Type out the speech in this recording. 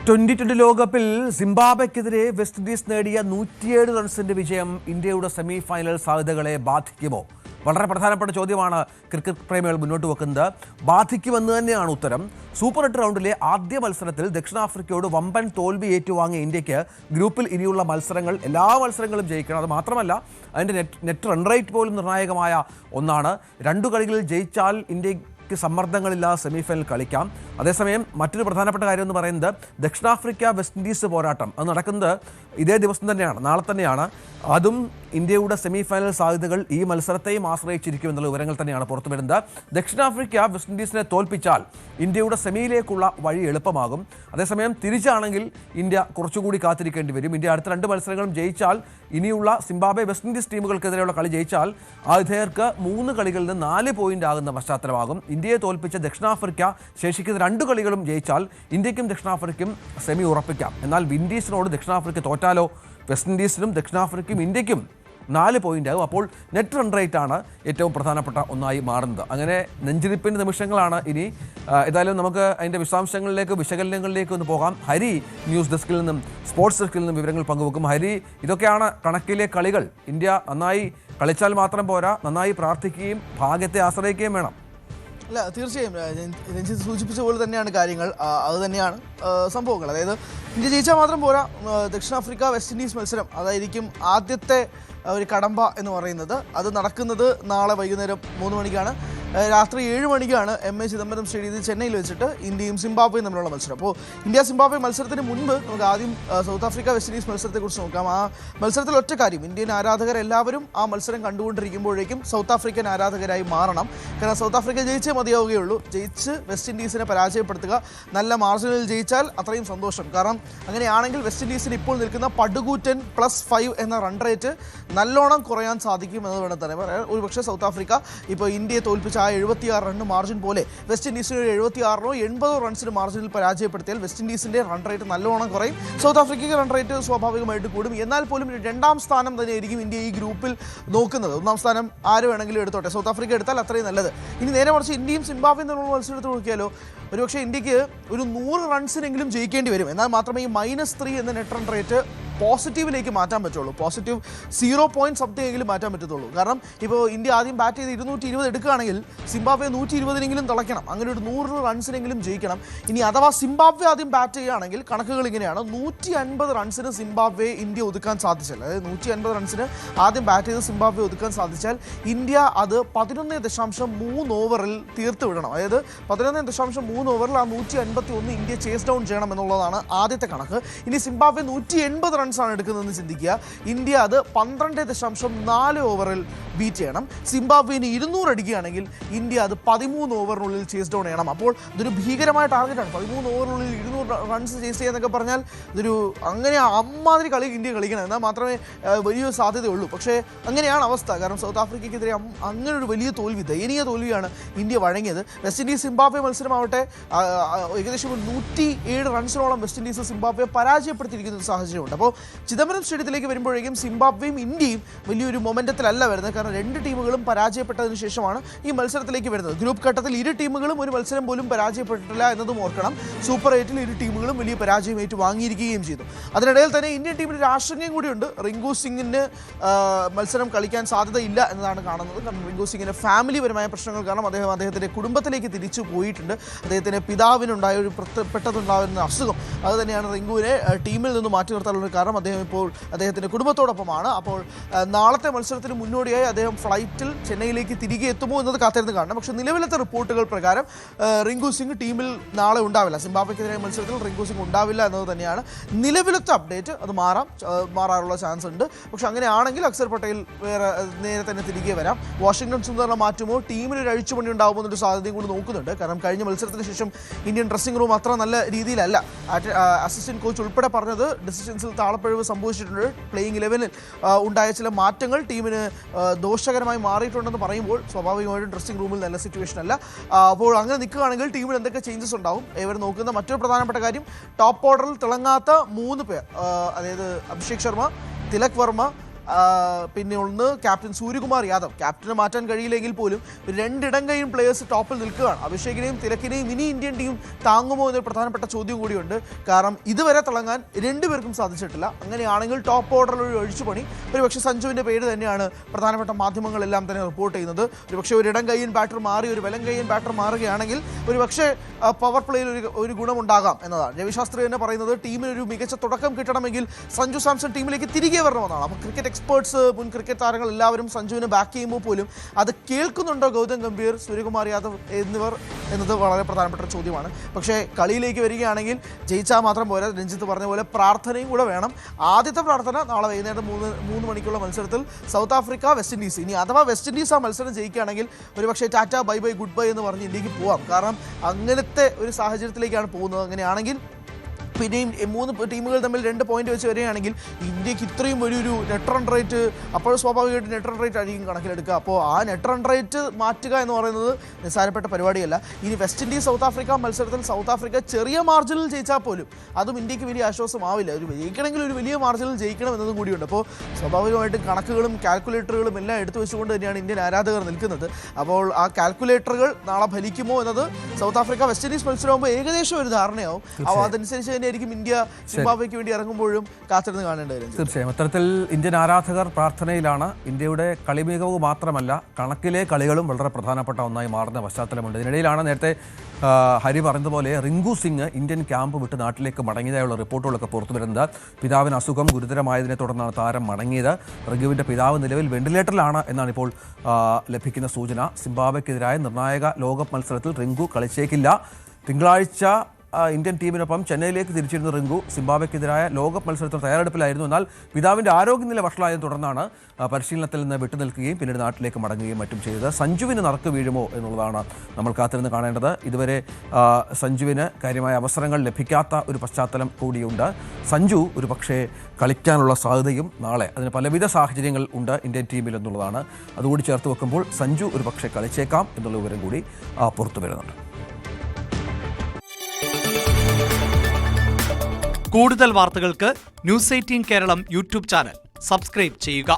2020 ലോകകപ്പിൽ സിംബാബ്വെക്കെതിരെ west Indies നേടിയ 107 റൺസിന്റെ വിജയം ഇന്ത്യയുടെ സെമി ഫൈനൽ സാധ്യതകളെ ബാധിക്കുമോ? വളരെ പ്രധാനപ്പെട്ട ചോദ്യമാണ് ക്രിക്കറ്റ് പ്രേമികൾ മുന്നോട്ട് വെക്കുന്നത്. ബാധിക്കുമെന്ന് തന്നെയാണ് ഉത്തരം. സൂപ്പർ 8 റൗണ്ടിലെ ആദ്യ മത്സരത്തിൽ ദക്ഷിണാഫ്രിക്കയോട് വമ്പൻ തോൽവി ഏറ്റുവാങ്ങിയ ഇന്ത്യക്ക് ഗ്രൂപ്പിൽ ഇനിയുള്ള മത്സരങ്ങൾ എല്ലാ മത്സരങ്ങളും ജയിക്കണം. അത് മാത്രമല്ല അതിൻ്റെ നെറ്റ് റൺ റേറ്റ് പോലും നിർണായകമായ ഒന്നാണ്. 2 കളികളിൽ ജയിച്ചാൽ ഇന്ത്യക്ക് സമ്മർദ്ദങ്ങളില്ലാതെ സെമിഫൈനൽ കളിക്കാം. അതേസമയം മറ്റൊരു പ്രധാനപ്പെട്ട കാര്യം എന്ന് പറയുന്നത് ദക്ഷിണാഫ്രിക്ക വെസ്റ്റ് ഇൻഡീസ് പോരാട്ടം അത് നടക്കുന്നത് ഇതേ ദിവസം തന്നെയാണ്, നാളെ തന്നെയാണ്. അതും ഇന്ത്യയുടെ സെമിഫൈനൽ സാധ്യതകൾ ഈ മത്സരത്തെയും ആശ്രയിച്ചിരിക്കും എന്നുള്ള വിവരങ്ങൾ തന്നെയാണ് പുറത്തു വരുന്നത്. ദക്ഷിണാഫ്രിക്ക വെസ്റ്റ് ഇൻഡീസിനെ തോൽപ്പിച്ചാൽ ഇന്ത്യയുടെ സെമിയിലേക്കുള്ള വഴി എളുപ്പമാകും. അതേസമയം തിരിച്ചാണെങ്കിൽ ഇന്ത്യ കുറച്ചുകൂടി കാത്തിരിക്കേണ്ടി വരും. ഇന്ത്യ അടുത്ത 2 മത്സരങ്ങളും ജയിച്ചാൽ, ഇനിയുള്ള സിംബാബ്വെ വെസ്റ്റ് ഇൻഡീസ് ടീമുകൾക്കെതിരെയുള്ള കളി ജയിച്ചാൽ ആതിഥേയർക്ക് 3 കളികളിൽ നിന്ന് 4 പോയിന്റ് ആകുന്ന പശ്ചാത്തലമാകും. ഇന്ത്യയെ തോൽപ്പിച്ച ദക്ഷിണാഫ്രിക്ക ശേഷിക്കുന്ന 2 കളികളും ജയിച്ചാൽ ഇന്ത്യക്കും ദക്ഷിണാഫ്രിക്കയ്ക്കും സെമി ഉറപ്പിക്കാം. എന്നാൽ വിൻഡീസിനോട് ദക്ഷിണാഫ്രിക്ക തോറ്റാലോ വെസ്റ്റ് ഇൻഡീസിനും ദക്ഷിണാഫ്രിക്കയും ഇന്ത്യക്കും 4 പോയിന്റ് ആകും. അപ്പോൾ നെറ്റ് റൺ റേറ്റ് ആണ് ഏറ്റവും പ്രധാനപ്പെട്ട ഒന്നായി മാറുന്നത്. അങ്ങനെ നെഞ്ചിരിപ്പിൻ്റെ നിമിഷങ്ങളാണ് ഇനി. ഏതായാലും നമുക്ക് അതിൻ്റെ വിശദാംശങ്ങളിലേക്ക് വിശകലനങ്ങളിലേക്ക് ഒന്ന് പോകാം. ഹരി ന്യൂസ് ഡെസ്കിൽ നിന്നും സ്പോർട്സ് ഡെസ്കിൽ നിന്നും വിവരങ്ങൾ പങ്കുവെക്കും. ഹരി, ഇതൊക്കെയാണ് കണക്കിലെ കളികൾ. ഇന്ത്യ നന്നായി കളിച്ചാൽ മാത്രം പോരാ, നന്നായി പ്രാർത്ഥിക്കുകയും ഭാഗ്യത്തെ ആശ്രയിക്കുകയും വേണം. അല്ല, തീർച്ചയായും രഞ്ജിത്ത് സൂചിപ്പിച്ച പോലെ തന്നെയാണ് കാര്യങ്ങൾ. അത് തന്നെയാണ് സംഭവങ്ങൾ. അതായത് ഇന്ത്യ ജയിച്ചാൽ മാത്രം പോരാ, ദക്ഷിണാഫ്രിക്ക വെസ്റ്റ് ഇൻഡീസ് മത്സരം അതായിരിക്കും ആദ്യത്തെ ഒരു കടമ്പ എന്ന് പറയുന്നത്. അത് നടക്കുന്നത് നാളെ വൈകുന്നേരം 3 മണിക്കാണ്. രാത്രി 7 മണിക്കാണ് MA ചിദംബരം സ്റ്റേഡിയത്തിൽ ചെന്നൈയിൽ വെച്ചിട്ട് ഇന്ത്യയും സിംബാബ്വേയും തമ്മിലുള്ള മത്സരം. അപ്പോൾ ഇന്ത്യ സിംബാബ്വെ മത്സരത്തിന് മുൻപ് നമുക്ക് ആദ്യം സൗത്ത് ആഫ്രിക്ക വെസ്റ്റ് ഇൻഡീസ് മത്സരത്തെക്കുറിച്ച് നോക്കാം. ആ മത്സരത്തിൽ ഒറ്റ കാര്യം, ഇന്ത്യൻ ആരാധകരെല്ലാവരും ആ മത്സരം കണ്ടുകൊണ്ടിരിക്കുമ്പോഴേക്കും സൗത്ത് ആഫ്രിക്കൻ ആരാധകരായി മാറണം. കാരണം സൗത്ത് ആഫ്രിക്ക ജയിച്ചേ മതിയാവുകയുള്ളൂ. ജയിച്ച് വെസ്റ്റ് ഇൻഡീസിനെ പരാജയപ്പെടുത്തുക, നല്ല മാർജിനിൽ ജയിച്ചാൽ അത്രയും സന്തോഷം. കാരണം അങ്ങനെയാണെങ്കിൽ വെസ്റ്റ് ഇൻഡീസിന് ഇപ്പോൾ നിൽക്കുന്ന പടുകൂറ്റൻ +5 എന്ന റൺ റേറ്റ് നല്ലോണം കുറയാൻ സാധിക്കും എന്ന് വേണം തന്നെ പറയാം. ഒരുപക്ഷെ സൗത്ത് ആഫ്രിക്ക ഇപ്പോൾ ഇന്ത്യയെ തോൽപ്പിച്ച ആ 76 റണ്ണ് മാർജിൻ പോലെ വെസ്റ്റ് ഇൻഡീസിന് 76 80 റൺസിന് മാർജിനിൽ പരാജയപ്പെടുത്തിയാൽ വെസ്റ്റ് ഇൻഡീസിൻ്റെ റൺ റേറ്റ് നല്ലോണം കുറയും. സൗത്ത് ആഫ്രിക്കയ്ക്ക് റൺ റേറ്റ് സ്വാഭാവികമായിട്ട് കൂടും. എന്നാൽ പോലും 2ാം സ്ഥാനം തന്നെയായിരിക്കും ഇന്ത്യ ഈ ഗ്രൂപ്പിൽ നോക്കുന്നത്. 1ാം സ്ഥാനം ആര് വേണമെങ്കിലും എടുത്തോട്ടെ, സൗത്ത് ആഫ്രിക്ക എടുത്താൽ അത്രയും നല്ലത്. ഇനി നേരെ മറിച്ച് ഇന്ത്യയും സിംബാബ്വേയും തമ്മിലുള്ള മത്സരത്തിൽ നോക്കിയാലോ, ഒരുപക്ഷെ ഇന്ത്യക്ക് ഒരു 100 റൺസിനെങ്കിലും ജയിക്കേണ്ടി വരും. എന്നാൽ മാത്രമേ ഈ -3 എന്ന നെറ്റ് റൺ റേറ്റ് പോസിറ്റീവിലേക്ക് മാറ്റാൻ പറ്റുള്ളൂ. പോസിറ്റീവ് 0 പോയിന്റ് സംതിങ് എങ്കിലും മാറ്റാൻ പറ്റത്തുള്ളൂ. കാരണം ഇപ്പോൾ ഇന്ത്യ ആദ്യം ബാറ്റ് ചെയ്ത് 220 എടുക്കുകയാണെങ്കിൽ സിംബാബ്വെ 120-നെങ്കിലും തിളയ്ക്കണം. അങ്ങനെ ഒരു 100 റൺസിനെങ്കിലും ജയിക്കണം. ഇനി അഥവാ സിംബാബ്വെ ആദ്യം ബാറ്റ് ചെയ്യുകയാണെങ്കിൽ കണക്കുകൾ ഇങ്ങനെയാണ്: 150 റൺസിന് സിംബാബ്വെ ഇന്ത്യ ഒതുക്കാൻ സാധിച്ചാൽ, അതായത് 150 റൺസിന് ആദ്യം ബാറ്റ് ചെയ്ത് സിംബാബ്വെ ഒതുക്കാൻ സാധിച്ചാൽ ഇന്ത്യ അത് 11.3 ഓവറിൽ തീർത്ത് വിടണം. അതായത് 11.3 ഓവറിൽ ആ 151 ഇന്ത്യ ചേസ് ഡൗൺ ചെയ്യണം എന്നുള്ളതാണ് ആദ്യത്തെ കണക്ക്. ഇനി സിംബാബ്വെ 180 റൺസാണ് എടുക്കുന്നതെന്ന് ചിന്തിക്കുക. ഇന്ത്യ അത് 12.4 ഓവറിൽ ബീറ്റ് ചെയ്യണം. സിംബാബ്വേന് 200 അടിക്കുകയാണെങ്കിൽ ഇന്ത്യ അത് 13 ഓവറിനുള്ളിൽ ചേസ് ഡൗൺ ചെയ്യണം. അപ്പോൾ ഇതൊരു ഭീകരമായ ടാർഗറ്റാണ്. 13 ഓവറിനുള്ളിൽ 200 റൺസ് ചേസ് ചെയ്യാന്നൊക്കെ പറഞ്ഞാൽ ഇതൊരു അങ്ങനെ അമ്മാതിരി കളി ഇന്ത്യ കളിക്കണം. എന്നാൽ മാത്രമേ വലിയൊരു സാധ്യതയുള്ളൂ. പക്ഷേ അങ്ങനെയാണ് അവസ്ഥ. കാരണം സൗത്ത് ആഫ്രിക്കയ്ക്കെതിരെ അങ്ങനെ ഒരു വലിയ തോൽവി, ദയനീയ തോൽവിയാണ് ഇന്ത്യ വഴങ്ങിയത്. വെസ്റ്റ് ഇൻഡീസ് സിംബാബ്വെ മത്സരമാവട്ടെ ഏകദേശം 107 റൺസിനോളം വെസ്റ്റ് ഇൻഡീസ് സിംബാബ്വെ പരാജയപ്പെടുത്തിയിരിക്കുന്ന ഒരു സാഹചര്യമുണ്ട്. അപ്പോൾ ചിദംബരം സ്റ്റേഡിയത്തിലേക്ക് വരുമ്പോഴേക്കും സിംബാബ്വേയും ഇന്ത്യയും വലിയൊരു മൊമെൻറ്റത്തിലല്ല വരുന്നത്. കാരണം 2 ടീമുകളും പരാജയപ്പെട്ടതിന് ശേഷമാണ് ഈ മത്സരത്തിലേക്ക് വരുന്നത്. ഗ്രൂപ്പ് ഘട്ടത്തിൽ 2 ടീമുകളും ഒരു മത്സരം പോലും പരാജയപ്പെട്ടിട്ടില്ല എന്നതും ഓർക്കണം. സൂപ്പർ 8-ൽ 2 ടീമുകളും വലിയ പരാജയം വാങ്ങിയിരിക്കുകയും ചെയ്തു. അതിനിടയിൽ തന്നെ ഇന്ത്യൻ ടീമിന് ഒരു ആശങ്കയും കൂടിയുണ്ട്. റിങ്കു സിംഗിന് മത്സരം കളിക്കാൻ സാധ്യതയില്ല എന്നതാണ് കാണുന്നത്. കാരണം റിങ്കു സിംഗിന് ഫാമിലിപരമായ പ്രശ്നങ്ങൾ കാരണം അദ്ദേഹത്തിൻ്റെ കുടുംബത്തിലേക്ക് തിരിച്ചു പോയിട്ടുണ്ട്. അദ്ദേഹത്തിൻ്റെ പിതാവിനുണ്ടായ ഒരു പെട്ടെന്നുണ്ടാകുന്ന അസുഖം അത് തന്നെയാണ് റിങ്കുവിനെ ടീമിൽ നിന്ന് മാറ്റി നിർത്താനുള്ള കാരണം. അദ്ദേഹം ഇപ്പോൾ അദ്ദേഹത്തിൻ്റെ കുടുംബത്തോടൊപ്പമാണ്. അപ്പോൾ നാളത്തെ മത്സരത്തിന് മുന്നോടിയായി അദ്ദേഹം ഫ്ലൈറ്റിൽ ചെന്നൈയിലേക്ക് തിരികെ എത്തുമോ എന്നത് കാത്തിരുന്ന് കാണണം. പക്ഷേ നിലവിലത്തെ റിപ്പോർട്ടുകൾ പ്രകാരം റിങ്കു സിംഗ് ടീമിൽ നാളെ ഉണ്ടാവില്ല. സിംബാബ്വെക്കെതിരായ മത്സരത്തിൽ റിങ്കു സിംഗ് ഉണ്ടാവില്ല എന്നത് തന്നെയാണ് നിലവിലത്തെ അപ്ഡേറ്റ്. അത് മാറാനുള്ള ചാൻസ് ഉണ്ട്. പക്ഷെ അങ്ങനെയാണെങ്കിൽ അക്സർ പട്ടേൽ നേരെ തന്നെ തിരികെ വരാം. വാഷിംഗ്ടൺ സുന്ദറിനെ മാറ്റുമോ, ടീമിന് ഒരു അഴിച്ചുപണി ഉണ്ടാകുമോ എന്നൊരു സാധ്യതയും കൂടി നോക്കുന്നുണ്ട്. കാരണം കഴിഞ്ഞ മത്സരത്തിന് ശേഷം ഇന്ത്യൻ ഡ്രസ്സിംഗ് റൂം അത്ര നല്ല രീതിയിലല്ല. അസിസ്റ്റന്റ് കോച്ച് ഉൾപ്പെടെ പറഞ്ഞത് ഡിസിഷൻസിൽ താളപ്പിഴവ് സംഭവിച്ചിട്ടുണ്ട്. പ്ലേയിങ് 11-ൽ ഉണ്ടായ ചില മാറ്റങ്ങൾ ടീമിന് ദോഷകരമായി മാറിയിട്ടുണ്ടെന്ന് പറയുമ്പോൾ സ്വാഭാവികമായിട്ടും ഡ്രസ്സിംഗ് റൂമിൽ നല്ല സിറ്റുവേഷൻ അല്ല. അപ്പോൾ അങ്ങനെ നിൽക്കുകയാണെങ്കിൽ ടീമിൽ എന്തൊക്കെ ചേഞ്ചസ് ഉണ്ടാവും ഇവർ നോക്കുന്ന മറ്റൊരു പ്രധാനപ്പെട്ട കാര്യം, ടോപ്പ് ഓർഡറിൽ തിളങ്ങാത്ത 3 പേർ, അതായത് അഭിഷേക് ശർമ്മ, തിലക് വർമ്മ, പിന്നെ ഒന്ന് ക്യാപ്റ്റൻ സൂര്യകുമാർ യാദവ്. ക്യാപ്റ്റനെ മാറ്റാൻ കഴിയില്ലെങ്കിൽ പോലും രണ്ടിടം കൈയും പ്ലേയേഴ്സ് ടോപ്പിൽ നിൽക്കുകയാണ്. അഭിഷേകിനെയും തിലക്കിനെയും ഇനി ഇന്ത്യൻ ടീം താങ്ങുമോ എന്നൊരു പ്രധാനപ്പെട്ട ചോദ്യം കൂടിയുണ്ട്. കാരണം ഇതുവരെ തിളങ്ങാൻ രണ്ടുപേർക്കും സാധിച്ചിട്ടില്ല. അങ്ങനെയാണെങ്കിൽ ടോപ്പ് ഓർഡറിൽ ഒരു ഒഴിച്ചുപണി ഒരുപക്ഷെ സഞ്ജുവിൻ്റെ പേര് തന്നെയാണ് പ്രധാനപ്പെട്ട മാധ്യമങ്ങളെല്ലാം തന്നെ റിപ്പോർട്ട് ചെയ്യുന്നത്. ഒരുപക്ഷെ ഒരു ഇടം കൈയ്യൻ ബാറ്റർ മാറി ഒരു വലം കൈയ്യൻ ബാറ്റർ മാറുകയാണെങ്കിൽ ഒരുപക്ഷെ പവർ പ്ലേയിൽ ഒരു ഗുണമുണ്ടാകാം എന്നതാണ്. രവിശാസ്ത്രി തന്നെ പറയുന്നത് ടീമിനൊരു മികച്ച തുടക്കം കിട്ടണമെങ്കിൽ സഞ്ജു സാംസൺ ടീമിലേക്ക് തിരികെ വരണമെന്നാണ്. അപ്പോൾ ക്രിക്കറ്റ് എക്സ്പേർട്സ്, മുൻ ക്രിക്കറ്റ് താരങ്ങൾ എല്ലാവരും സഞ്ജുവിനെ ബാക്ക് ചെയ്യുമ്പോൾ പോലും അത് കേൾക്കുന്നുണ്ടോ ഗൗതം ഗംഭീർ, സൂര്യകുമാർ യാദവ് എന്നിവർ എന്നത് വളരെ പ്രധാനപ്പെട്ട ചോദ്യമാണ്. പക്ഷേ കളിയിലേക്ക് വരികയാണെങ്കിൽ ജയിച്ചാൽ മാത്രം പോരാ. രഞ്ജിത്ത് പറഞ്ഞ പോലെ പ്രാർത്ഥനയും കൂടെ വേണം. ആദ്യത്തെ പ്രാർത്ഥന നാളെ വൈകുന്നേരം 3 മണിക്കുള്ള മത്സരത്തിൽ സൗത്ത് ആഫ്രിക്ക വെസ്റ്റ് ഇൻഡീസ്. ഇനി അഥവാ വെസ്റ്റ് ഇൻഡീസ് ആ മത്സരം ജയിക്കുകയാണെങ്കിൽ ഒരുപക്ഷെ Tata bye bye good bye എന്ന് പറഞ്ഞ് ഇന്ത്യക്ക് പോവാം. കാരണം അങ്ങനത്തെ ഒരു സാഹചര്യത്തിലേക്കാണ് പോകുന്നത്. അങ്ങനെയാണെങ്കിൽ പിന്നെയും 3 ടീമുകൾ തമ്മിൽ 2 പോയിന്റ് വെച്ച് വരികയാണെങ്കിൽ ഇന്ത്യക്ക് ഇത്രയും വലിയൊരു നെറ്റ് റൺ റേറ്റ്, അപ്പോൾ സ്വാഭാവികമായിട്ട് നെറ്റ് റൺ റേറ്റ് ആയിരിക്കും കണക്കിലെടുക്കുക. അപ്പോൾ ആ നെറ്റ് റൺ റേറ്റ് മാറ്റുക എന്ന് പറയുന്നത് നിസ്സാരപ്പെട്ട പരിപാടിയല്ല. ഇനി വെസ്റ്റ് ഇൻഡീസ് സൗത്ത് ആഫ്രിക്ക മത്സരത്തിൽ സൗത്ത് ആഫ്രിക്ക ചെറിയ മാർജിനിൽ ജയിച്ചാൽ പോലും അതും ഇന്ത്യക്ക് വലിയ ആശ്വാസമാവില്ല. ഒരു ജയിക്കണമെങ്കിൽ ഒരു വലിയ മാർജിനിൽ ജയിക്കണം എന്നതും കൂടിയുണ്ട്. അപ്പോൾ സ്വാഭാവികമായിട്ടും കണക്കുകളും കാൽക്കുലേറ്ററുകളും എല്ലാം എടുത്തു വെച്ചുകൊണ്ട് തന്നെയാണ് ഇന്ത്യൻ ആരാധകർ നിൽക്കുന്നത്. അപ്പോൾ ആ കാൽക്കുലേറ്ററുകൾ നാളെ ഫലിക്കുമോ എന്നത് സൗത്ത് ആഫ്രിക്ക വെസ്റ്റ് ഇൻഡീസ് മത്സരമാകുമ്പോൾ ഏകദേശം ഒരു ധാരണയാവും. അപ്പോൾ അതനുസരിച്ച് ഇന്ത്യ സിംബാബ്വേക്ക് വേണ്ടി ഇറങ്ങുമ്പോഴും കാത്തിരുന്ന് കാണേണ്ടി വരും. തീർച്ചയായും അത്തരത്തിൽ ഇന്ത്യൻ ആരാധകർ പ്രാർത്ഥനയിലാണ്. ഇന്ത്യയുടെ കളി മികവ് മാത്രമല്ല, കണക്കിലെ കളികളും വളരെ പ്രധാനപ്പെട്ട ഒന്നായി മാറുന്ന പശ്ചാത്തലമുണ്ട്. ഇതിനിടയിലാണ് നേരത്തെ ഹരി പറഞ്ഞതുപോലെ റിങ്കു സിംഗ് ഇന്ത്യൻ ക്യാമ്പ് വിട്ട് നാട്ടിലേക്ക് മടങ്ങിയതായുള്ള റിപ്പോർട്ടുകളൊക്കെ പുറത്തു വരുന്നത്. പിതാവിന് അസുഖം ഗുരുതരമായതിനെ തുടർന്നാണ് താരം മടങ്ങിയത്. റിങ്കുവിൻ്റെ പിതാവ് നിലവിൽ വെന്റിലേറ്ററിലാണ് എന്നാണ് ഇപ്പോൾ ലഭിക്കുന്ന സൂചന. സിംബാബ്വേക്കെതിരായ നിർണായക ലോകകപ്പ് മത്സരത്തിൽ റിങ്കു കളിച്ചേക്കില്ല. തിങ്കളാഴ്ച ഇന്ത്യൻ ടീമിനൊപ്പം ചെന്നൈയിലേക്ക് തിരിച്ചിരുന്ന റിങ്കു സിംബാബ്വേക്കെതിരായ ലോകകപ്പ് മത്സരത്തിൽ തയ്യാറെടുപ്പിലായിരുന്നു. എന്നാൽ പിതാവിൻ്റെ ആരോഗ്യനില വഷളായതിനെ തുടർന്നാണ് പരിശീലനത്തിൽ നിന്ന് വിട്ടുനിൽക്കുകയും പിന്നീട് നാട്ടിലേക്ക് മടങ്ങുകയും മറ്റും ചെയ്തത്. സഞ്ജുവിന് നറുക്ക് വീഴുമോ എന്നുള്ളതാണ് നമ്മൾ കാത്തിരുന്ന് കാണേണ്ടത്. ഇതുവരെ സഞ്ജുവിന് കാര്യമായ അവസരങ്ങൾ ലഭിക്കാത്ത ഒരു പശ്ചാത്തലം കൂടിയുണ്ട്. സഞ്ജു ഒരു പക്ഷേ കളിക്കാനുള്ള സാധ്യതയും നാളെ അതിന് പലവിധ സാഹചര്യങ്ങൾ ഉണ്ട് ഇന്ത്യൻ ടീമിൽ എന്നുള്ളതാണ്. അതുകൂടി ചേർത്ത് വെക്കുമ്പോൾ സഞ്ജു ഒരു പക്ഷേ കളിച്ചേക്കാം എന്നുള്ള വിവരം കൂടി പുറത്തു വരുന്നുണ്ട്. കൂടുതൽ വാർത്തകൾക്ക് news 18 Keralam YouTube channel subscribe ചെയ്യുക.